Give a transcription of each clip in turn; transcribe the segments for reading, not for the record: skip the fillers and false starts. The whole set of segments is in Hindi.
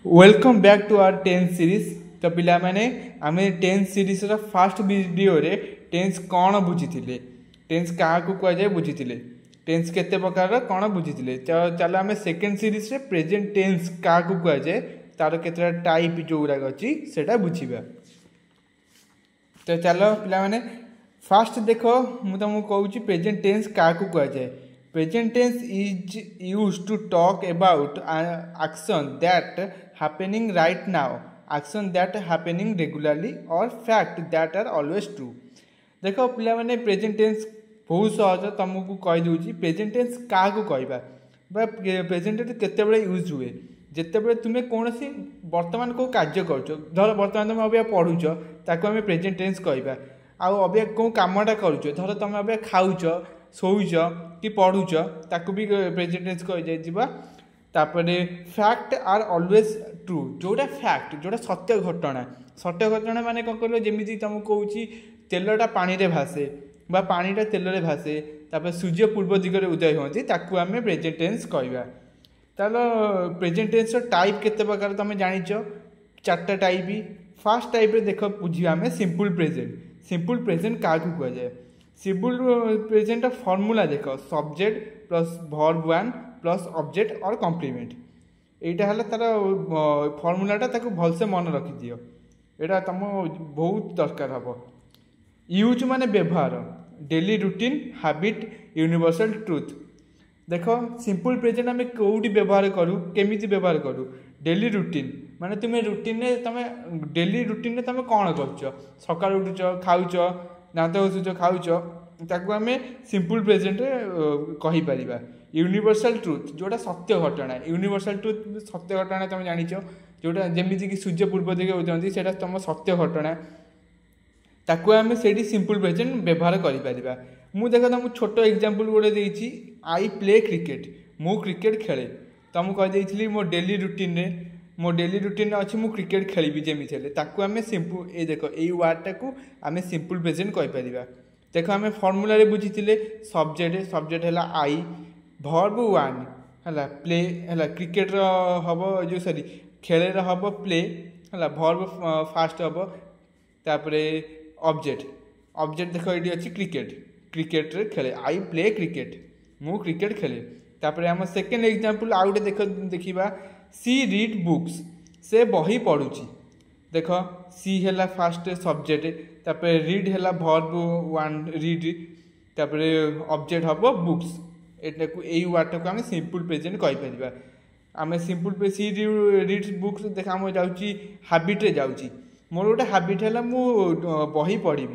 Welcome back to our tenth series. तो पिला माने आमे टेन्थ सीरीज रा फर्स्ट वीडियो रे टेन्स कौन बुझीथिले, टेन्स क्या कह जाए बुझीथिले, टेन्स केते प्रकार कौन बुझीथिले। चलो आमे सेकेंड सीरीज रे प्रेजेंट टेन्स क्या कह जाए तार केतरा टाइप जो गुराक अछि सेटा बुझीबा। तो चलो पिला माने फर्स्ट देखो मु तुमको कहूची प्रेजेंट टेन्स क्या कह जाए। Present tense is used to talk about action that happening right now, action that happening regularly or fact that are always true। देखो पिला माने प्रेजेंट टेन्स बहुत सहज तुमको कह दूची। प्रेजेंट टेन्स क्या कहवा बा प्रेजेंट टेन्स केतेबेले यूज हुए जितेबेले तुम्हें कौन सी वर्तमान को कार्य कर, धर वर्तमान तुम अभी पढ़ुच ताको आम प्रेजेंट टेन्स कहवा। आउ अभी कौ कामटा करुच, धर तुम अभी खाऊच शोच कि पढ़ुच ताकू भी प्रेजेंट टेन्स कह जाइबा। तापरे फैक्ट आर ऑलवेज ट्रू, जोटा फैक्ट जोटा सत्य घटना, सत्य घटना माने कौन कर जमी तुमको कहूँ तेलटा पानी रे भासे बा पानीटा तेल रे भासे, तापर सूर्य पूर्व दिगरे उदय होती ताकू आम प्रेजेंट टेन्स कहवा। तालो प्रेजेंट टेन्स टाइप केते प्रकार तुम जानिच, चारटा टाइप। फर्स्ट टाइप रे देख बुझिबा आम सिंपल प्रेजेंट। सिंपल प्रेजेंट क्या कह जाए, सिंपल प्रेजेंट फॉर्मूला देख subject plus verb one plus object और कॉम्प्लीमेंट। यहाँ है तार फॉर्मूलाटा ताको भलसे मन रखी दियो, यहाँ तुम बहुत दरकार हम। यूज माने व्यवहार, daily routine, habit, universal truth. देख सिंपल प्रेजेंट आम कौटी व्यवहार करूँ, केमी व्यवहार करूँ, डेली रूटीन माने तुम्हें रूटीन तुम डेली रूटीन तुम कौन कर, सकाल उठुच खाऊच दांत घसुच खाऊच ताकू आम सिंपल प्रेजेंट कहीपर। यूनिवर्सल ट्रुथ जोटा सत्य घटना, यूनिवर्सल ट्रुथ सत्य घटना तुम जानिच, जोटा जमीती कि सूर्य पूर्व दिगे उदयंती से तुम सत्य घटना ताकू आम से सिंपल प्रेजेंट व्यवहार करें। मु देख तुमको छोट एग्जांपल गोटे देती, आई प्ले क्रिकेट, मु क्रिकेट खेले। तुम कही मो डेली रूटीन रे, मो डेली रूटीन अच्छी मु क्रिकेट खेली जमी हेल्ले ताकू आम सिंपल ये देख ये वार्डटा को आम सिंपल प्रेजेंट कहीपर। देख आम फॉर्मूला रे बुझीथिले सब्जेक्ट, सब्जेक्ट है आई, वर्ब वन है प्ले है क्रिकेट हम जो सॉरी खेल हम प्ले है, वर्ब फास्ट हम, तापर ऑब्जेक्ट, ऑब्जेक्ट देख ये अच्छी क्रिकेट, क्रिकेट रे खेले आई प्ले क्रिकेट, मु क्रिकेट खेले। तापर आम सेकेंड एग्जांपल आउ गोटे देखा सी रीड बुक्स, से बही पढ़ुची। देख सी है फास्ट सब्जेक्ट, तापर रीड है वर्ब वन रीड, तापर ऑब्जेक्ट हम बुक्स। एटा को एई वार्ड को आम सिंपल प्रेजेंट कहीपर। आम सिंपल सी रीड्स बुक्स देख आम जाऊँगी हैबिट रे जाऊँगी, मोर गोटे हैबिट है मु बही पढ़ी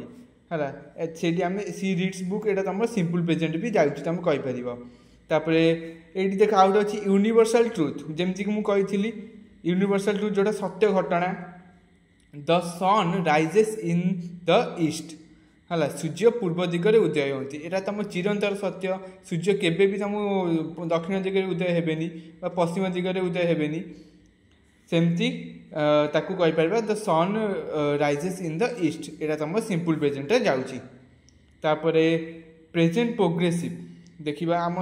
है से आम सी रीड्स बुक, यहाँ तुम सिंपल प्रेजेंट भी जाऊँगी तुम कहीपर। तापर ये देख आउट अच्छी यूनिवर्सल ट्रुथ, जमीक मुझी यूनिवर्सल ट्रुथ जोटा सत्य घटना, the sun rises in the east है, सूर्य पूर्व दिगरे उदय होती। यहाँ तुम चिरंतर सत्य, सूर्य केबे भी तुम दक्षिण दिगरे उदय हेबेनी बा पश्चिम दिगरे उदय हेबेनी, सेमती ताकू कहीपर the sun rises in the east, यहाँ तुम सिंपल प्रेजेंट जाऊँगी। तापर प्रेजेंट प्रोग्रेसिव देखा आम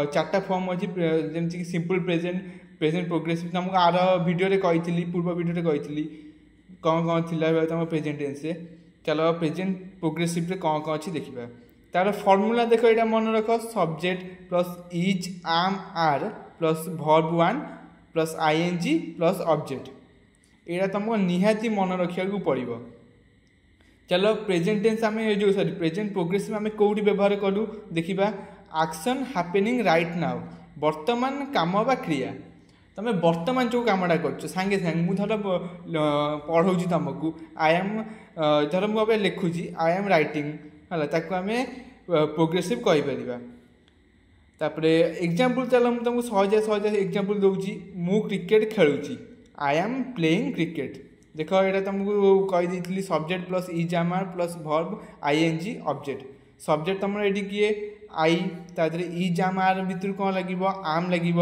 चार्टा फॉर्म अच्छी जमीक सिंपल प्रेजेंट, प्रेजेंट प्रोग्रेसिव तुमको आर वीडियो रे कही पूर्व वीडियो कही कौन कौन थी तुम प्रेजेंट टेन्स से। चलो प्रेजेंट प्रोग्रेसिव रे कौन कौन अच्छी देखा, तार फॉर्मूला देख यहाँ मन रख subject plus is am are plus verb one plus ING plus object. यहाँ तुमको निहाती मन रखा पड़ो। चलो प्रेजेंट टेन्स आम जो सॉरी प्रेजेंट प्रोग्रेसिव आम कौटी व्यवहार करूँ देखा, एक्शन हैपेनिंग राइट नाउ, वर्तमान काम बा क्रिया, तुम वर्तमान जो कामटा कर सांगे सांगे मुझे पढ़ाऊँ तुमको आई एम, धर मुझे लिखुची आई एम राइटिंग है ताको आम प्रोग्रेसिव कहीपर। तापर एग्जांपल चलो मुझे तुमको सहज सहज एग्जांपल दूसरी, मु क्रिकेट खेलुची आई एम प्लेइंग क्रिकेट। देख यहाँ तुमको कही subject plus is am are plus verb ING object. Subject तुम ये किए आई, तादरे इज आम आर भितर कौन लगे आम लगे,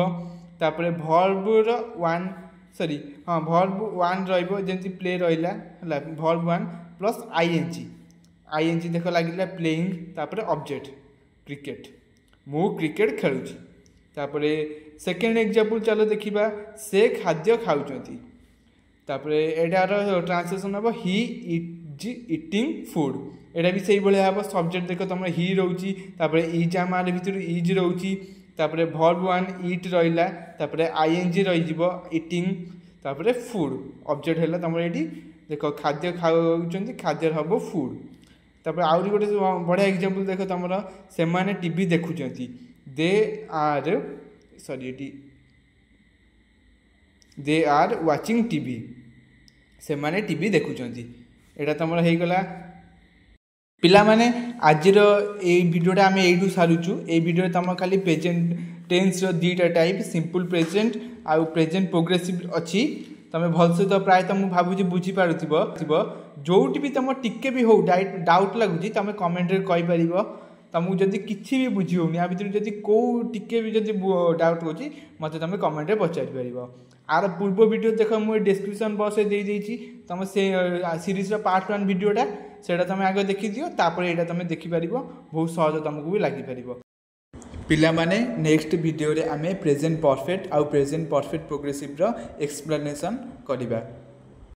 तापर वर्ब वन सॉरी हाँ वर्ब वन रही प्ले रहा है, verb one plus ING, ING देख लगे प्लेइंग, तापर ऑब्जेक्ट क्रिकेट, मु क्रिकेट खेलुची। तापर सेकेंड एग्जांपल चलो देखा, से खाद्य खाऊँ तापर एटार ट्रांसलेशन हम ही इज इटिंग फूड एटा भी से भाया हम सब्जेक्ट देख तुम ही रोची इज आम आर भितर इज रोची वर्ब वन इट रहा आईएनजी रही इटिंग तापर फूड ऑब्जेक्ट है तुम ये देख खाद्य खाऊँ खाद्य हम फूड तापर आउरी गोटे बढ़िया एग्जांपल देख तुम से माने टीवी देखुं they are sorry they are watching TV से माने टीवी देखुं एटा तुम होगला पिला माने आजिर ए वीडियोटा आम यू सारूचु ए वीडियो तुम खाली प्रेजेंट टेन्स दीटा टाइप सिंपल प्रेजेंट आउ प्रेजेंट प्रोग्रेसिव अच्छी तुम भलसे तो प्राय तुम भावुची बुझीपार जोटी भी तुम टिके भी हो डाउट लगुच तुम कमेंट कहीपर तुमको जदि किसी भी बुझी होनी या भर जब कौ टिके भी जब डाउट हो मत तुम कमेंट पचारि पार आर पूर्व वीडियो देख मुझे डिस्क्रिप्शन बॉक्स दे देती तुम से सीरीज पार्ट 1 वीडियोटा से तुम आगे देखी दियो तापर यहाँ तुम देखिपार बहुत सहज तुमको भी लगिपार पिला माने नेक्स्ट वीडियो रे आमे प्रेजेंट परफेक्ट आउ प्रेजेंट परफेक्ट प्रोग्रेसिव रो एक्सप्लेनेशन करिबा।